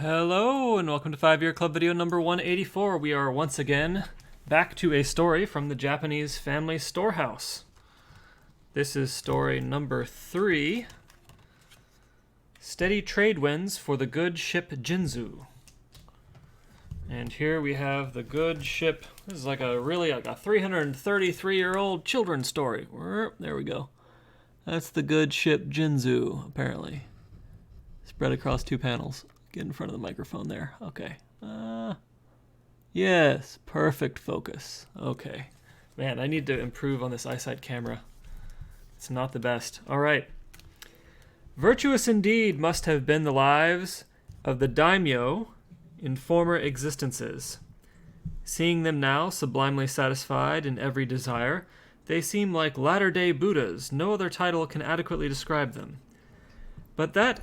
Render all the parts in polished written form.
Hello, and welcome to 5-Year Club video number 184. We are once again back to a story from the Japanese family storehouse. This is story number 3, Steady Trade Winds for the Good Ship Jinzu. And here we have the good ship. This is like a 333-year-old children's story. There we go. That's the good ship Jinzu, apparently. Spread across 2 panels. Get in front of the microphone there. Okay. Yes, perfect focus. Okay. Man, I need to improve on this eyesight camera. It's not the best. All right. Virtuous indeed must have been the lives of the daimyo in former existences. Seeing them now sublimely satisfied in every desire, they seem like latter-day Buddhas. No other title can adequately describe them. But that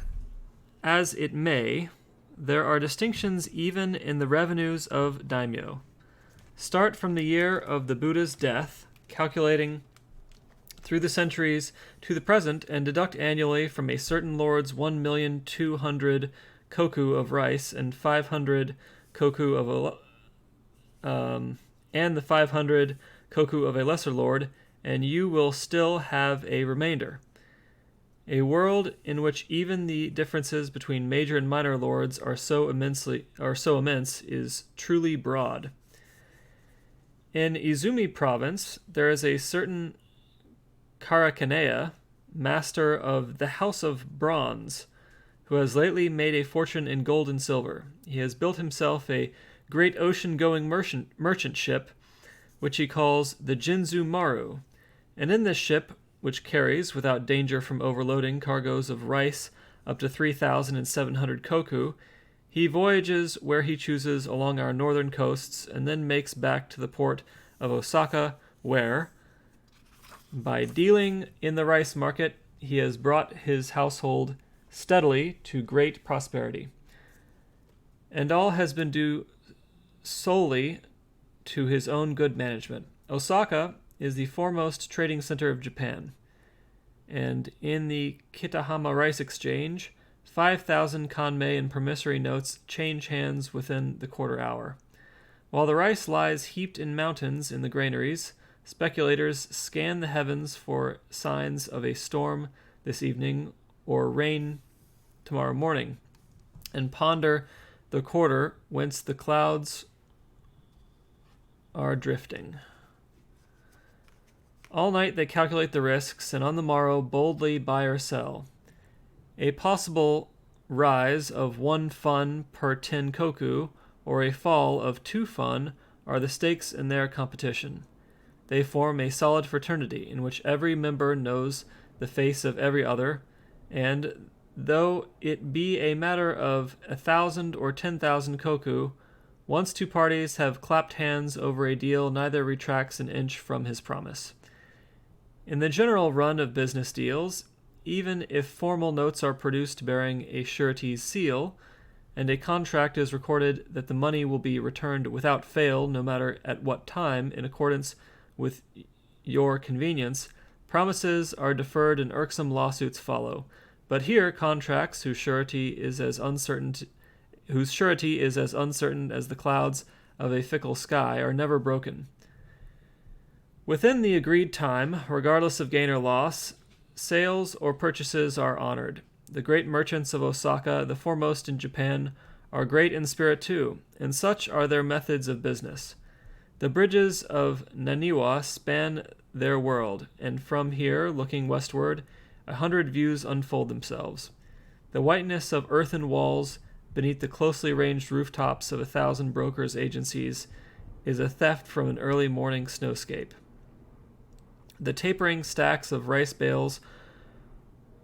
as it may, there are distinctions even in the revenues of daimyo. Start from the year of the Buddha's death, calculating through the centuries to the present, and deduct annually from a certain lord's 1,200,000 koku of rice and 500 koku of and the 500 koku of a lesser lord, and you will still have a remainder. A world in which even the differences between major and minor lords are so immense is truly broad. In Izumi province, there is a certain Karakanea, master of the House of Bronze, who has lately made a fortune in gold and silver. He has built himself a great ocean-going merchant ship, which he calls the Jinzu Maru, and in this ship, which carries, without danger from overloading, cargoes of rice up to 3,700 koku, he voyages where he chooses along our northern coasts and then makes back to the port of Osaka where, by dealing in the rice market, he has brought his household steadily to great prosperity. And all has been due solely to his own good management. Osaka is the foremost trading center of Japan, and in the Kitahama Rice Exchange, 5,000 kanmei and promissory notes change hands within the quarter hour. While the rice lies heaped in mountains in the granaries, speculators scan the heavens for signs of a storm this evening or rain tomorrow morning, and ponder the quarter whence the clouds are drifting. All night they calculate the risks, and on the morrow boldly buy or sell. A possible rise of 1 fun per 10 koku, or a fall of 2 fun, are the stakes in their competition. They form a solid fraternity, in which every member knows the face of every other, and though it be a matter of 1,000 or 10,000 koku, once 2 parties have clapped hands over a deal, neither retracts an inch from his promise. In the general run of business deals, even if formal notes are produced bearing a surety's seal, and a contract is recorded that the money will be returned without fail, no matter at what time, in accordance with your convenience, promises are deferred and irksome lawsuits follow. But here, contracts whose surety is as uncertain as the clouds of a fickle sky are never broken. Within the agreed time, regardless of gain or loss, sales or purchases are honored. The great merchants of Osaka, the foremost in Japan, are great in spirit too, and such are their methods of business. The bridges of Naniwa span their world, and from here, looking westward, 100 views unfold themselves. The whiteness of earthen walls beneath the closely ranged rooftops of 1,000 brokers' agencies is a theft from an early morning snowscape. The tapering stacks of rice bales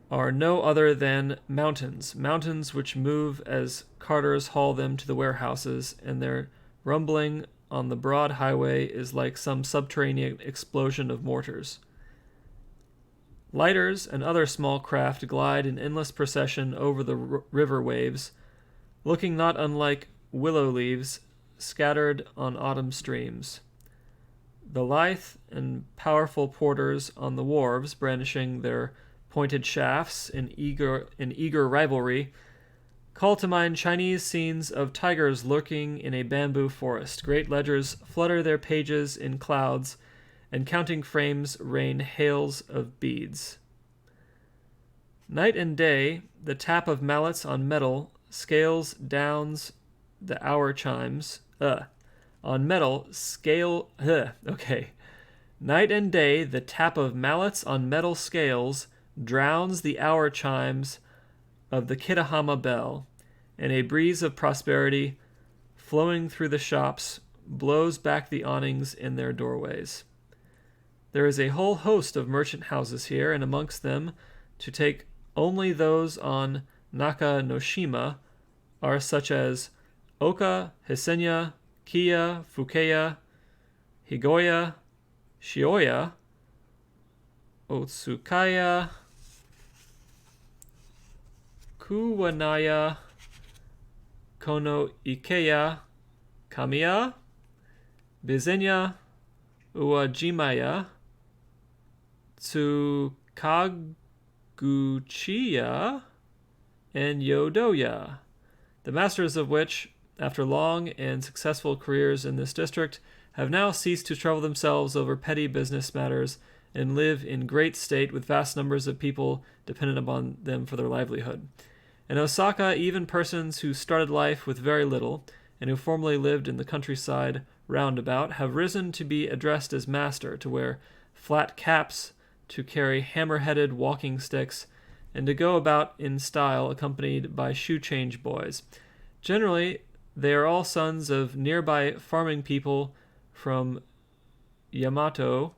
are no other than mountains which move as carters haul them to the warehouses, and their rumbling on the broad highway is like some subterranean explosion of mortars. Lighters and other small craft glide in endless procession over the river waves, looking not unlike willow leaves scattered on autumn streams. The lithe and powerful porters on the wharves, brandishing their pointed shafts in eager rivalry, Call to mind Chinese scenes of tigers lurking in a bamboo forest. Great ledgers flutter their pages in clouds, and counting frames rain hails of beads. Night and day, the tap of mallets on metal scales downs the hour chimes. On metal, okay. Night and day, the tap of mallets on metal scales drowns the hour chimes of the Kitahama bell, and a breeze of prosperity, flowing through the shops, blows back the awnings in their doorways. There is a whole host of merchant houses here, and amongst them, to take only those on Naka-no-shima, are such as Oka, Hisenya, Kiya, Fukeya, Higoya, Shioya, Otsukaya, Kuwanaya, Kono Ikeya, Kamiya, Bizenya, Uwajimaya, Tsukaguchiya, and Yodoya, the masters of which, after long and successful careers in this district, have now ceased to trouble themselves over petty business matters and live in great state with vast numbers of people dependent upon them for their livelihood. In Osaka, even persons who started life with very little, and who formerly lived in the countryside round about, have risen to be addressed as master, to wear flat caps, to carry hammer-headed walking sticks, and to go about in style accompanied by shoe-change boys. Generally, they are all sons of nearby farming people from Yamato,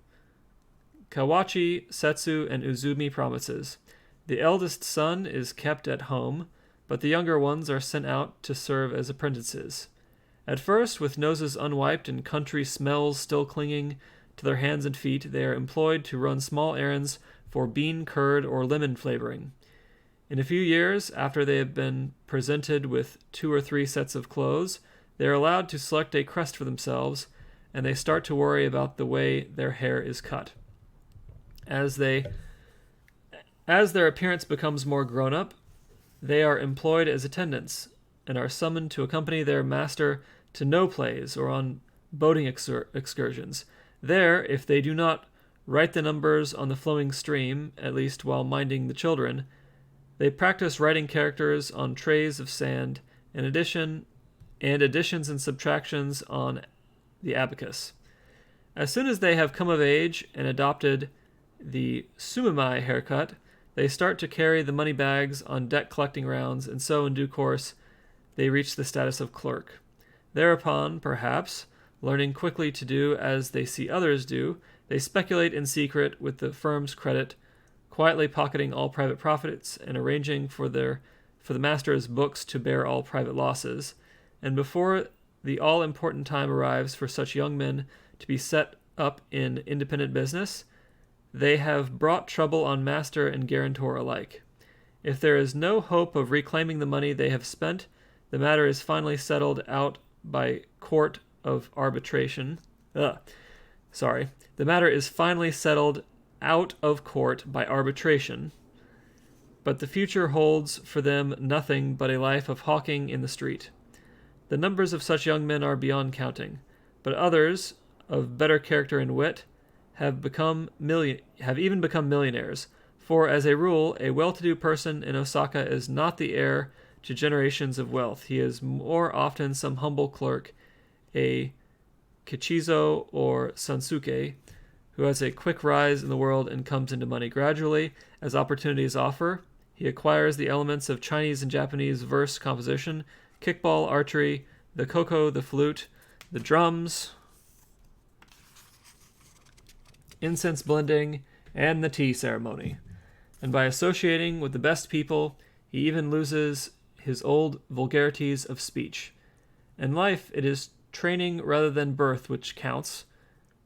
Kawachi, Setsu, and Uzumi provinces. The eldest son is kept at home, but the younger ones are sent out to serve as apprentices. At first, with noses unwiped and country smells still clinging to their hands and feet, they are employed to run small errands for bean curd or lemon flavoring. In a few years, after they have been presented with 2 or 3 sets of clothes, they are allowed to select a crest for themselves, and they start to worry about the way their hair is cut. As their appearance becomes more grown up, they are employed as attendants, and are summoned to accompany their master to no plays or on boating excursions. There, if they do not write the numbers on the flowing stream, at least while minding the children, they practice writing characters on trays of sand, and additions and subtractions on the abacus. As soon as they have come of age and adopted the sumimai haircut, they start to carry the money bags on debt collecting rounds, and so in due course they reach the status of clerk. Thereupon, perhaps, learning quickly to do as they see others do, they speculate in secret with the firm's credit, quietly pocketing all private profits and arranging for the master's books to bear all private losses. And before the all-important time arrives for such young men to be set up in independent business, they have brought trouble on master and guarantor alike. If there is no hope of reclaiming the money they have spent, the matter is finally settled out by court of arbitration. The matter is finally settled out of court by arbitration, but the future holds for them nothing but a life of hawking in the street. The numbers of such young men are beyond counting, but others, of better character and wit, have even become millionaires, for as a rule, a well-to-do person in Osaka is not the heir to generations of wealth. He is more often some humble clerk, a kichizo or sansuke, who has a quick rise in the world and comes into money gradually as opportunities offer. He acquires the elements of Chinese and Japanese verse composition, kickball, archery, the koko, the flute, the drums, incense blending, and the tea ceremony. And by associating with the best people, he even loses his old vulgarities of speech. In life, it is training rather than birth which counts,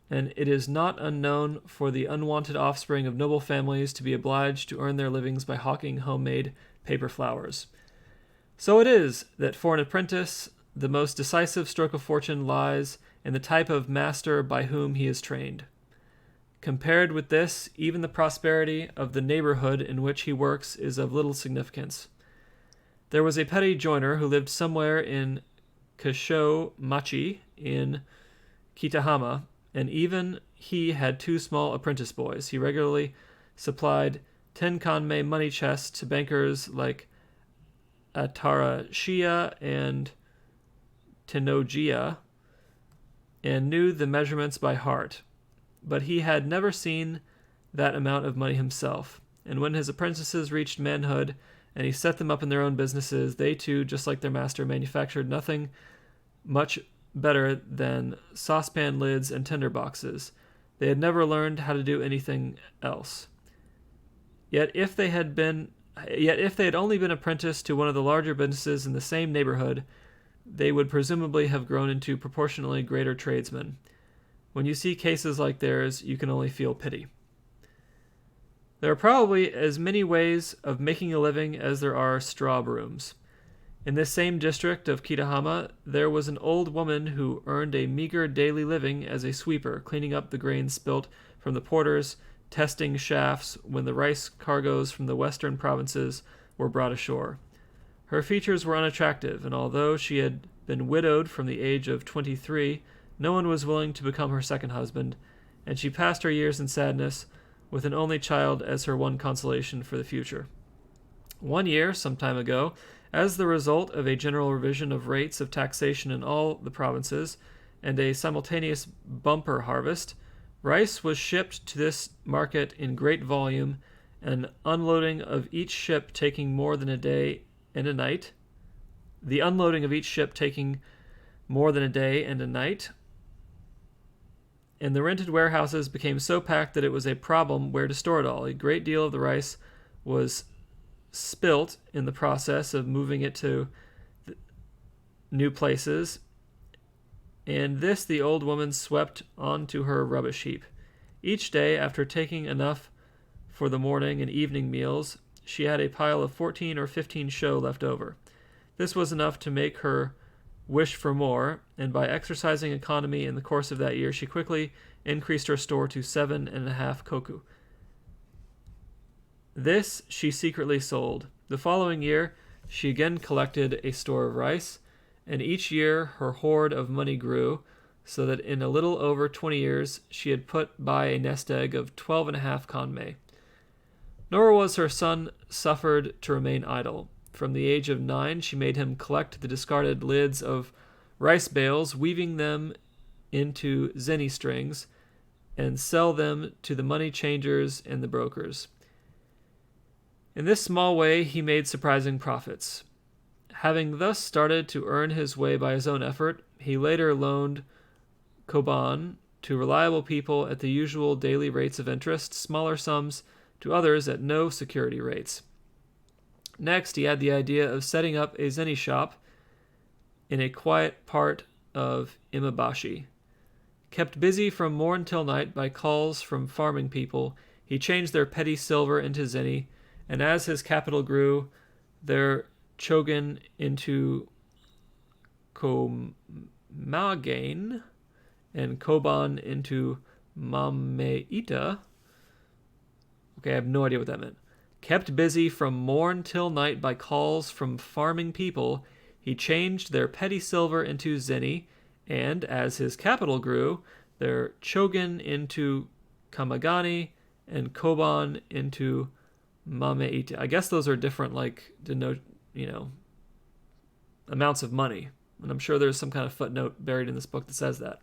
and it is not unknown for the unwanted offspring of noble families to be obliged to earn their livings by hawking homemade paper flowers. So it is that for an apprentice, the most decisive stroke of fortune lies in the type of master by whom he is trained. Compared with this, even the prosperity of the neighborhood in which he works is of little significance. There was a petty joiner who lived somewhere in Kasho Machi in Kitahama, and even he had two small apprentice boys. He regularly supplied 10 kanmei money chests to bankers like Atarashia and Tenojiya, and knew the measurements by heart. But he had never seen that amount of money himself. And when his apprentices reached manhood and he set them up in their own businesses, they too, just like their master, manufactured nothing much better than saucepan lids and tinder boxes. They had never learned how to do anything else. Yet if they had only been apprenticed to one of the larger businesses in the same neighborhood, they would presumably have grown into proportionally greater tradesmen. When you see cases like theirs, you can only feel pity. There are probably as many ways of making a living as there are straw brooms. In this same district of Kitahama, there was an old woman who earned a meager daily living as a sweeper, cleaning up the grain spilt from the porters, testing shafts when the rice cargoes from the western provinces were brought ashore. Her features were unattractive, and although she had been widowed from the age of 23, no one was willing to become her second husband, and she passed her years in sadness, with an only child as her one consolation for the future. One year, some time ago, as the result of a general revision of rates of taxation in all the provinces and a simultaneous bumper harvest, rice was shipped to this market in great volume, an unloading of each ship taking more than a day and a night. The unloading of each ship taking more than a day and a night. And the rented warehouses became so packed that it was a problem where to store it all. A great deal of the rice was spilt in the process of moving it to new places, and this the old woman swept onto her rubbish heap. Each day, after taking enough for the morning and evening meals, she had a pile of 14 or 15 sho left over. This was enough to make her wish for more, and by exercising economy in the course of that year, she quickly increased her store to 7.5 koku. This she secretly sold. The following year, she again collected a store of rice, and each year her hoard of money grew, so that in a little over 20 years she had put by a nest egg of 12.5 kanmei. Nor was her son suffered to remain idle. From the age of 9, she made him collect the discarded lids of rice bales, weaving them into zeni strings, and sell them to the money changers and the brokers. In this small way, he made surprising profits. Having thus started to earn his way by his own effort, he later loaned koban to reliable people at the usual daily rates of interest, smaller sums to others at no security rates. Next, he had the idea of setting up a zeni shop in a quiet part of Imabashi. Kept busy from morn till night by calls from farming people, he changed their petty silver into zeni, and as his capital grew, their chogen into komagain, and koban into mameita. Okay, I have no idea what that meant. Kept busy from morn till night by calls from farming people, he changed their petty silver into zeni, and as his capital grew, their chogen into kamagani, and koban into mameita. I guess those are different, amounts of money. And I'm sure there's some kind of footnote buried in this book that says that.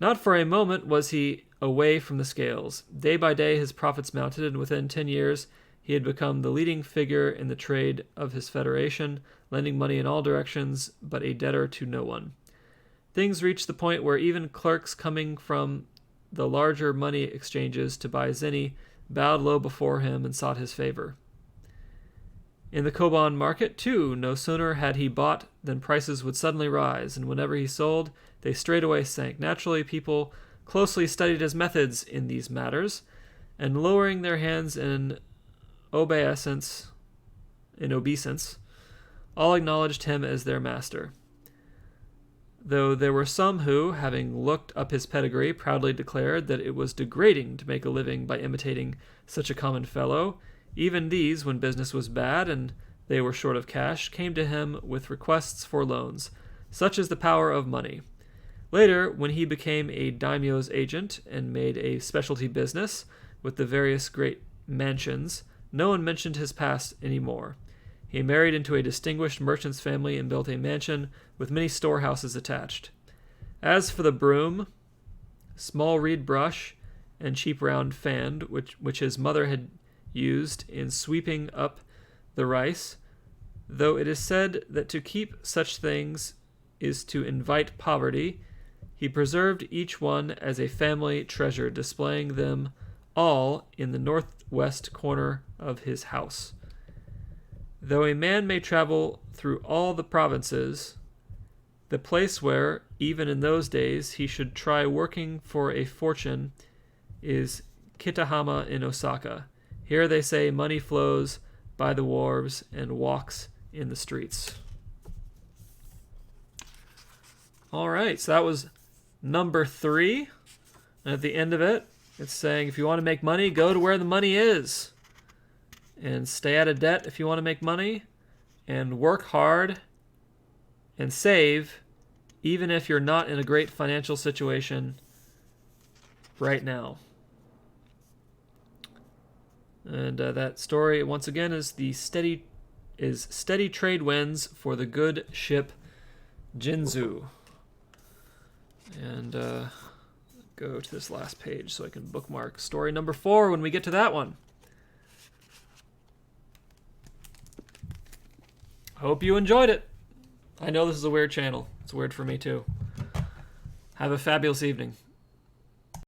Not for a moment was he away from the scales. Day by day his profits mounted, and within 10 years he had become the leading figure in the trade of his federation, lending money in all directions, but a debtor to no one. Things reached the point where even clerks coming from the larger money exchanges to buy zeni bowed low before him and sought his favor. In the koban market, too, no sooner had he bought than prices would suddenly rise, and whenever he sold, they straightway sank. Naturally, people closely studied his methods in these matters, and lowering their hands in obeisance, all acknowledged him as their master. Though there were some who, having looked up his pedigree, proudly declared that it was degrading to make a living by imitating such a common fellow, even these, when business was bad and they were short of cash, came to him with requests for loans. Such is the power of money. Later, when he became a daimyo's agent and made a specialty business with the various great mansions, no one mentioned his past anymore. He married into a distinguished merchant's family and built a mansion with many storehouses attached. As for the broom, small reed brush, and cheap round fan, which his mother had used in sweeping up the rice, though it is said that to keep such things is to invite poverty, he preserved each one as a family treasure, displaying them all in the northwest corner of his house. Though a man may travel through all the provinces, the place where, even in those days, he should try working for a fortune is Kitahama in Osaka. Here they say money flows by the wharves and walks in the streets. All right, so that was number 3. And at the end of it, it's saying if you want to make money, go to where the money is. And stay out of debt if you want to make money. And work hard and save, even if you're not in a great financial situation right now. And that story, once again, is steady trade winds for the good ship Jinzu. And go to this last page so I can bookmark story number 4 when we get to that one. Hope you enjoyed it. I know this is a weird channel. It's weird for me too. Have a fabulous evening.